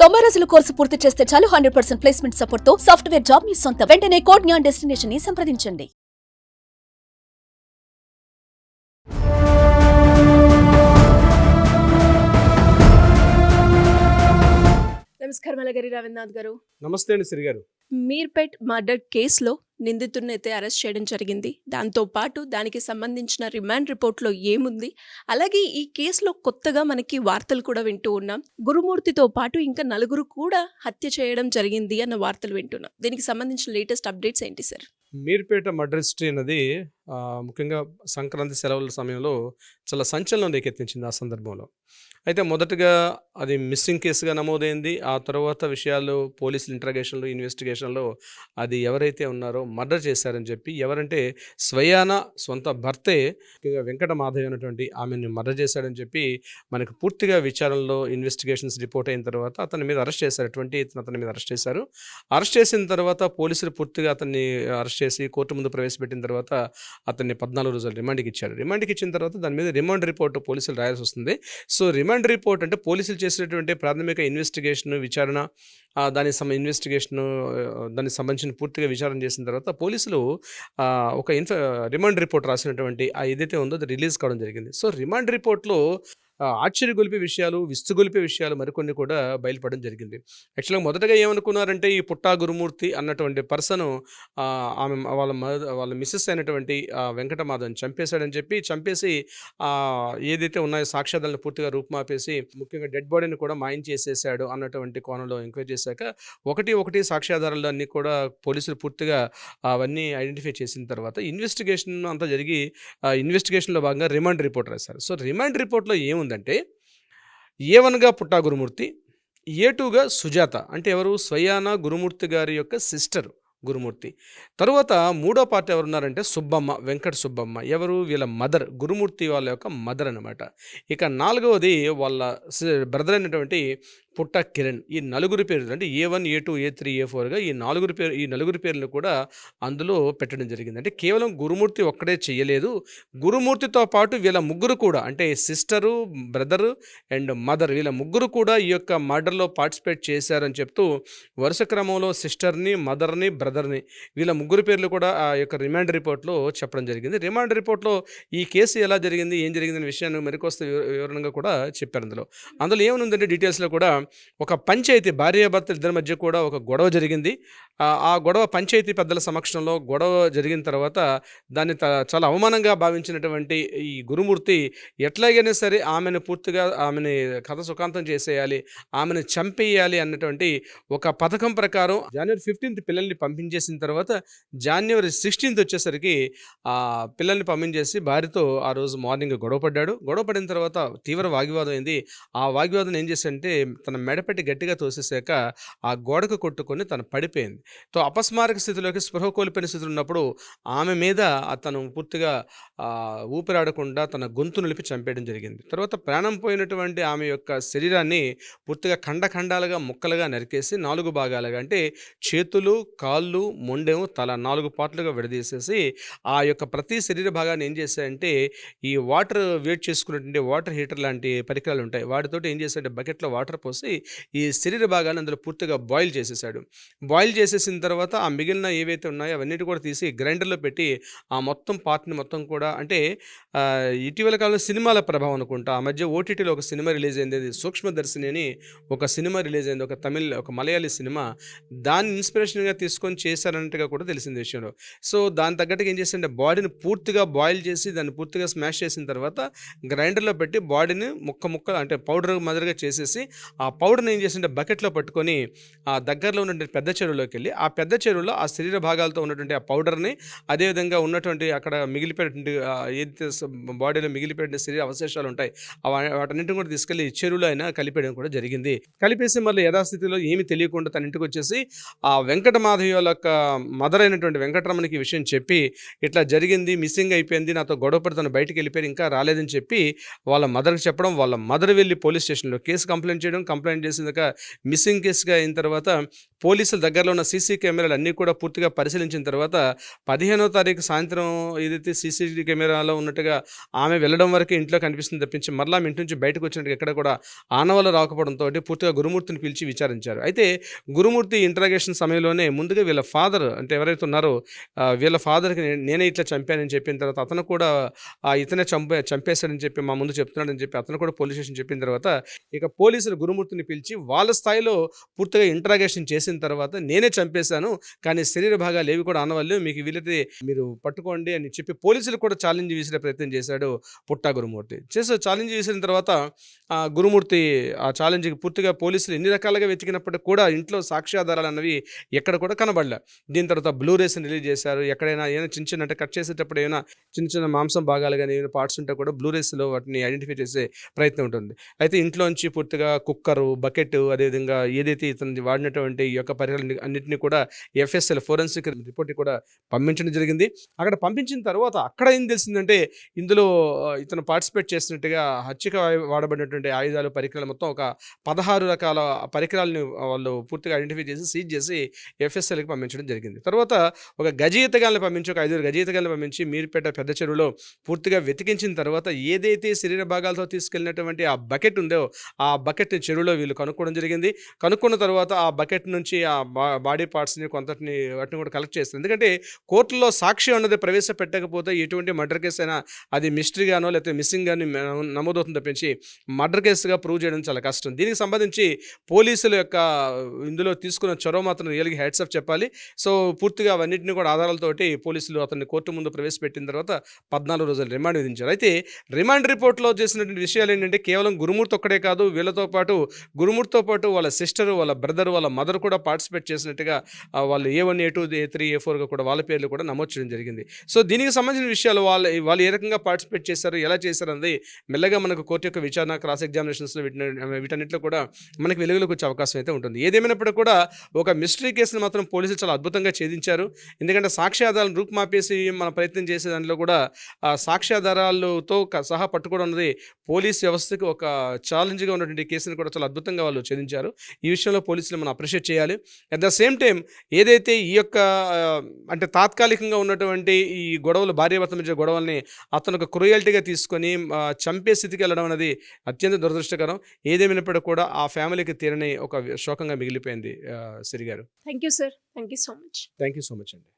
90 రోజుల కోర్సు పూర్తి చేస్తే చాలు 100% ప్లేస్మెంట్ సపోర్ట్ తో సాఫ్ట్వేర్ జాబ్ మీ సొంతం. వెంటనే కోడ్ జ్ఞాన్ డెస్టినేషన్ ని సంప్రదించండి. నమస్కారం అలగరి రవీంద్రనాథ్ గారు. నమస్తే అండి సిరి గారు. మీర్పేట్ మర్డర్ కేసులో నిందితుడిని అయితే అరెస్ట్ చేయడం జరిగింది. దాంతో పాటు దానికి సంబంధించిన రిమాండ్ రిపోర్ట్లో ఏముంది, అలాగే ఈ కేసులో కొత్తగా మనకి వార్తలు కూడా వింటూ ఉన్నాం. గురుమూర్తితో పాటు ఇంకా నలుగురు కూడా హత్య చేయడం జరిగింది అన్న వార్తలు వింటున్నాం. దీనికి సంబంధించిన లేటెస్ట్ అప్డేట్స్ ఏంటి సార్? మీర్పేట మర్డర్ హిస్టరీ అనేది ముఖ్యంగా సంక్రాంతి సెలవుల సమయంలో చాలా సంచలనం రేకెత్తించింది ఆ సందర్భంలో. అయితే మొదటగా అది మిస్సింగ్ కేసుగా నమోదైంది. ఆ తర్వాత విషయాలు పోలీసులు ఇంట్రాగేషన్లో ఇన్వెస్టిగేషన్లో అది ఎవరైతే ఉన్నారో మర్డర్ చేశారని చెప్పి, ఎవరంటే స్వయాన సొంత భర్తే వెంకట మాధవి అనేటువంటి ఆమెను మర్డర్ చేశాడని చెప్పి మనకు పూర్తిగా విచారణలో ఇన్వెస్టిగేషన్స్ రిపోర్ట్ అయిన తర్వాత అతని మీద అరెస్ట్ చేశారు. 28న అతని మీద అరెస్ట్ చేశారు. అరెస్ట్ చేసిన తర్వాత పోలీసులు పూర్తిగా అతన్ని అరెస్ట్ చేసి కోర్టు ముందు ప్రవేశపెట్టిన తర్వాత అతన్ని 14 రోజులు రిమాండ్కి ఇచ్చారు. రిమాండ్కి ఇచ్చిన తర్వాత దాని మీద రిమాండ్ రిపోర్ట్ పోలీసులు రాయాల్సి వస్తుంది. సో రిమాండ్ రిపోర్ట్ అంటే పోలీసులు చేసినటువంటి ప్రాథమిక ఇన్వెస్టిగేషన్ విచారణ, దానికి దానికి సంబంధించిన పూర్తిగా విచారణ చేసిన తర్వాత పోలీసులు ఒక రిమాండ్ రిపోర్ట్ రాసినటువంటి ఏదైతే ఉందో అది రిలీజ్ కావడం జరిగింది. సో రిమాండ్ రిపోర్ట్లో ఆశ్చర్యగొలిపే విషయాలు, విస్తుగొలిపే విషయాలు మరికొన్ని కూడా బయలుపడడం జరిగింది. యాక్చువల్గా మొదటగా ఏమనుకున్నారంటే ఈ పుట్టా గురుమూర్తి అన్నటువంటి పర్సన్ ఆమె వాళ్ళ మిస్సెస్ అయినటువంటి వెంకటమాధవన్ చంపేశాడని చెప్పి, చంపేసి ఏదైతే ఉన్నాయో సాక్ష్యాధారాలను పూర్తిగా రూపుమాపేసి ముఖ్యంగా డెడ్ బాడీని కూడా మాయం చేసేసాడు అన్నటువంటి కోణంలో ఎంక్వైరీ చేశాక ఒకటి సాక్ష్యాధారాలు అన్నీ కూడా పోలీసులు పూర్తిగా అవన్నీ ఐడెంటిఫై చేసిన తర్వాత ఇన్వెస్టిగేషన్ అంతా జరిగి ఇన్వెస్టిగేషన్లో భాగంగా రిమాండ్ రిపోర్ట్ రాశారు. సో రిమాండ్ రిపోర్ట్లో ఏముందంటే A1గా పుట్టా గురుమూర్తి, A2గా సుజాత, అంటే ఎవరు, స్వయాన గురుమూర్తి గారి యొక్క సిస్టర్ గురుమూర్తి. తరువాత మూడో పార్ట్ ఎవరున్నారంటే సుబ్బమ్మ, వెంకట సుబ్బమ్మ, ఎవరు, వీళ్ళ మదర్, గురుమూర్తి వాళ్ళ యొక్క మదర్ అనమాట. ఇక 4వది వాళ్ళ బ్రదర్ అయినటువంటి పుట్ట కిరణ్. ఈ నలుగురి పేర్లు అంటే A1, A2, A3, A4గా ఈ నలుగురి పేర్లు కూడా అందులో పెట్టడం జరిగింది. అంటే కేవలం గురుమూర్తి ఒక్కడే చేయలేదు, గురుమూర్తితో పాటు వీళ్ళ ముగ్గురు కూడా, అంటే సిస్టరు, బ్రదరు అండ్ మదర్, వీళ్ళ ముగ్గురు కూడా ఈ యొక్క మర్డర్లో పార్టిసిపేట్ చేశారని చెప్తూ వరుస క్రమంలో సిస్టర్ని, మదర్ని, బ్రదర్ని, వీళ్ళ ముగ్గురు పేర్లు కూడా ఆ యొక్క రిమాండ్ రిపోర్ట్లో చెప్పడం జరిగింది. రిమాండ్ రిపోర్ట్లో ఈ కేసు ఎలా జరిగింది, ఏం జరిగిందనే విషయాన్ని మరికొస్త వివరణగా కూడా చెప్పారు. అందులో ఏమనుందంటే డీటెయిల్స్లో కూడా ఒక పంచాయతీ, భార్యాభర్తల ఇద్దరి మధ్య కూడా ఒక గొడవ జరిగింది. ఆ గొడవ పంచాయతీ పెద్దల సమక్షంలో గొడవ జరిగిన తర్వాత దాన్ని చాలా అవమానంగా భావించినటువంటి ఈ గురుమూర్తి ఎట్లాగైనా సరే ఆమెని కథ సుఖాంతం చేసేయాలి, ఆమెను చంపేయాలి అన్నటువంటి ఒక పథకం ప్రకారం జనవరి 15th పిల్లల్ని పంపించేసిన తర్వాత జనవరి 16th వచ్చేసరికి ఆ పిల్లల్ని పంపించేసి భార్యతో ఆ రోజు మార్నింగ్ గొడవపడ్డాడు. గొడవపడిన తర్వాత తీవ్ర వాగ్వివాదం అయింది. ఆ వాగ్వివాదం ఏం చేశాడంటే తన మెడపెట్టి గట్టిగా తోసేసాక ఆ గోడకు కొట్టుకొని తను పడిపోయింది. అపస్మారక స్థితిలోకి, స్పృహ కోల్పోయిన స్థితిలో ఉన్నప్పుడు ఆమె మీద అతను పూర్తిగా ఊపిరాడకుండా తన గొంతు నిలిపి చంపేయడం జరిగింది. తర్వాత ప్రాణం పోయినటువంటి ఆమె యొక్క శరీరాన్ని పూర్తిగా ఖండాలుగా ముక్కలుగా నరికేసి 4 భాగాలుగా, అంటే చేతులు, కాళ్ళు, మొండెము, తల 4 పార్ట్లుగా విడదీసేసి ఆ యొక్క ప్రతి శరీర భాగాన్ని ఏం చేశాడంటే ఈ వాటర్ వేడి చేసుకున్నటువంటి వాటర్ హీటర్ లాంటి పరికరాలు ఉంటాయి, వాటితోటి ఏం చేశాడంటే బకెట్లో వాటర్ పోసి ఈ శరీర భాగాన్ని అందులో పూర్తిగా బాయిల్ చేసేసాడు. బాయిల్ చేసేసిన తర్వాత ఆ మిగిలిన ఏవైతే ఉన్నాయో అవన్నిటి కూడా తీసి గ్రైండర్లో పెట్టి ఆ మొత్తం పార్ట్ని మొత్తం కూడా, అంటే ఇటీవల కాలంలో సినిమాల ప్రభావం అనుకుంటా, ఆ మధ్య ఓటీటీలో ఒక సినిమా రిలీజ్ అయింది, సూక్ష్మదర్శిని అని ఒక సినిమా రిలీజ్ అయింది, ఒక మలయాళీ సినిమా. దాన్ని ఇన్స్పిరేషన్గా తీసుకొని చేశారన్నట్టుగా కూడా తెలిసింది విషయంలో. సో దాని తగ్గట్టుగా ఏం చేశారంటే బాడీని పూర్తిగా బాయిల్ చేసి దాన్ని పూర్తిగా స్మాష్ చేసిన తర్వాత గ్రైండర్లో పెట్టి బాడీని ముక్కలు అంటే పౌడర్ మాదిరిగా చేసేసి ఆ పౌడర్ని ఏం చేసింటే బకెట్లో పట్టుకొని ఆ దగ్గరలో ఉన్నటువంటి పెద్ద చెరువులోకి వెళ్ళి ఆ పెద్ద చెరువులో ఆ శరీర భాగాలతో ఉన్నటువంటి ఆ పౌడర్ని, అదేవిధంగా ఉన్నటువంటి అక్కడ మిగిలిపోయినటువంటి ఏదైతే బాడీలో మిగిలిపోయిన శరీర అవశేషాలు ఉంటాయి వాటన్నింటిని కూడా తీసుకెళ్ళి చెరువులో అయినా కలిపేయడం కూడా జరిగింది. కలిపేసి మళ్ళీ యథాస్థితిలో ఏమి తెలియకుండా తన ఇంటికి వచ్చేసి ఆ వెంకటమాధవి వాళ్ళ యొక్క మదర్ అయినటువంటి వెంకటరమణకి విషయం చెప్పి ఇట్లా జరిగింది, మిస్సింగ్ అయిపోయింది, నాతో గొడవపడి తను బయటికి వెళ్ళిపోయి ఇంకా రాలేదని చెప్పి వాళ్ళ మదర్కి చెప్పడం, వాళ్ళ మదర్ వెళ్ళి పోలీస్ స్టేషన్లో కేసు కంప్లైంట్ చేయడం, కంప్లైంట్ చేసినాక మిస్సింగ్ కేసుగా అయిన తర్వాత పోలీసుల దగ్గరలో ఉన్న సీసీ కెమెరాలు అన్నీ కూడా పూర్తిగా పరిశీలించిన తర్వాత 15వ తారీఖు సాయంత్రం ఏదైతే సీసీటీవీ కెమెరాలో ఉన్నట్టుగా ఆమె వెళ్ళడం వరకు ఇంట్లో కనిపిస్తుంది తప్పించి మరలా ఆమె ఇంటి నుంచి బయటకు వచ్చినట్టు ఎక్కడ కూడా ఆనవాళ్ళు రాకపోవడంతో పూర్తిగా గురుమూర్తిని పిలిచి విచారించారు. అయితే గురుమూర్తి ఇంటరాగేషన్ సమయంలోనే ముందుగా వీళ్ళ ఫాదర్ అంటే ఎవరైతే ఉన్నారో వీళ్ళ ఫాదర్కి నేనే ఇట్లా చంపానని చెప్పిన తర్వాత అతను కూడా ఇతనే చంపేశాడని చెప్పి మా ముందు చెప్తున్నాడని చెప్పి అతను కూడా పోలీస్ స్టేషన్ చెప్పిన తర్వాత ఇక పోలీసులు గురుమూర్తిని పిలిచి వాళ్ళ స్థాయిలో పూర్తిగా ఇంటరాగేషన్ చేసిన తర్వాత నేనే చంపేశాను, కానీ శరీర భాగాలు ఏవి కూడా ఆనవాళ్ళు మీకు వీలైతే మీరు పట్టుకోండి అని చెప్పి పోలీసులు కూడా ఛాలెంజ్ విసిరే ప్రయత్నం చేశాడు పుట్టా గురుమూర్తి. ఛాలెంజ్ విసిరిన తర్వాత గురుమూర్తి ఆ ఛాలెంజ్కి పూర్తిగా పోలీసులు ఎన్ని రకాలుగా వెతికినప్పటికీ కూడా ఇంట్లో సాక్ష్యాధారాలు అన్నవి ఎక్కడ కూడా కనబడలే. దీని తర్వాత బ్లూరేస్ని రిలీజ్ చేశారు. ఎక్కడైనా ఏమైనా చిన్న చిన్న అంటే కట్ చేసేటప్పుడు ఏమైనా చిన్న చిన్న మాంసం భాగాలు కానీ ఏమైనా పార్ట్స్ ఉంటే కూడా బ్లూరేస్లో వాటిని ఐడెంటిఫై చేసే ప్రయత్నం ఉంటుంది. అయితే ఇంట్లోంచి పూర్తిగా కుక్కరు, బకెట్, అదేవిధంగా ఏదైతే ఇతను వాడినటువంటి ఈ యొక్క పరికరాలు అన్నింటినీ కూడా FSL ఫోరెన్సిక్ రిపోర్ట్కి కూడా పంపించడం జరిగింది. అక్కడ పంపించిన తర్వాత అక్కడ ఏం తెలిసిందంటే ఇందులో ఇతను పార్టిసిపేట్ చేసినట్టుగా హత్యకు వాడబడినటువంటి ఆయుధాలు, పరికరాలు మొత్తం ఒక 16 రకాల పరికరాలని వాళ్ళు పూర్తిగా ఐడెంటిఫై చేసి సీజ్ చేసి FSLకి పంపించడం జరిగింది. తర్వాత ఒక గజయితగాళ్ళని పంపించి ఒక 5 గజయితగాళ్ళని పంపించి మీర్పేట పెద్ద చెరువులో పూర్తిగా వెతికించిన తర్వాత ఏదైతే శరీర భాగాలతో తీసుకెళ్ళినటువంటి ఆ బకెట్ ఉందో ఆ బకెట్ చెరువులో వీళ్ళు కనుక్కోవడం జరిగింది. కనుక్కున్న తర్వాత ఆ బకెట్ నుంచి ఆ బాడీ పార్ట్స్ని కొంతటిని వాటిని కూడా కలెక్ట్ చేస్తారు. ఎందుకంటే కోర్టులో సాక్ష్యం అన్నది ప్రవేశపెట్టకపోతే ఎటువంటి మర్డర్ కేసు అయినా అది మిస్టరీగానో లేకపోతే మిస్సింగ్ గానో నమోదవుతుంది తప్పించి మర్డర్ కేసుగా ప్రూవ్ చేయడం చాలా కష్టం. దీనికి సంబంధించి పోలీసుల యొక్క ఇందులో తీసుకున్న చొరవ మాత్రం రియల్గా హ్యాట్స్ ఆఫ్ చెప్పాలి. సో పూర్తిగా అవన్నింటినీ కూడా ఆధారాలతోటి పోలీసులు అతన్ని కోర్టు ముందు ప్రవేశపెట్టిన తర్వాత 14 రోజులు రిమాండ్ విధించారు. అయితే రిమాండ్ రిపోర్ట్లో చేసినటువంటి విషయాలు ఏంటంటే కేవలం గురుమూర్తి ఒక్కడే కాదు, వీళ్ళతో పాటు గురుమూర్తితో పాటు వాళ్ళ సిస్టరు, వాళ్ళ బ్రదర్, వాళ్ళ మదర్ కూడా పార్టిసిపేట్ చేసినట్టుగా వాళ్ళు A1, A2, A3, A4గా కూడా వాళ్ళ పేర్లు కూడా నమోదు చేయడం జరిగింది. సో దీనికి సంబంధించిన విషయాలు వాళ్ళు ఏ రకంగా పార్టిసిపేట్ చేశారు, ఎలా చేశారు అన్నది మెల్లగా మనకు కోర్టు యొక్క విచారణ, క్రాస్ ఎగ్జామినేషన్స్లో వీటన్నిటిలో కూడా మనకి వెలుగులోకి వచ్చే అవకాశం అయితే ఉంటుంది. ఏదేమైనప్పటికీ కూడా ఒక మిస్టరీ కేసును మాత్రం పోలీసులు చాలా అద్భుతంగా ఛేదించారు. ఎందుకంటే సాక్ష్యాధారాలను రూపుమాపేసి మన ప్రయత్నం చేసే దాంట్లో కూడా సాక్ష్యాధారాలతో సహా పట్టుకోవడం అన్నది పోలీస్ వ్యవస్థకు ఒక ఛాలెంజ్గా ఉన్నటువంటి కేసును కూడా చాలా అద్భుతంగా వాళ్ళు ఛేదించారు. ఈ విషయంలో పోలీసులు మనం అప్రిషియేట్ చేయాలి. అట్ ద సేమ్ టైం ఏదైతే ఈ యొక్క అంటే తాత్కాలికంగా ఉన్నటువంటి ఈ గొడవలు, భార్యాభర్తల మధ్య గొడవల్ని అతను ఒక క్రూయల్టీగా తీసుకొని చంపే స్థితికి వెళ్ళడం అనేది అత్యంత దురదృష్టకరం. ఏదేమైనప్పటికీ కూడా ఆ ఫ్యామిలీకి తీరని ఒక శోకంగా మిగిలిపోయింది సిరి గారు. Thank you sir. Thank you so much. Thank you so much అండి.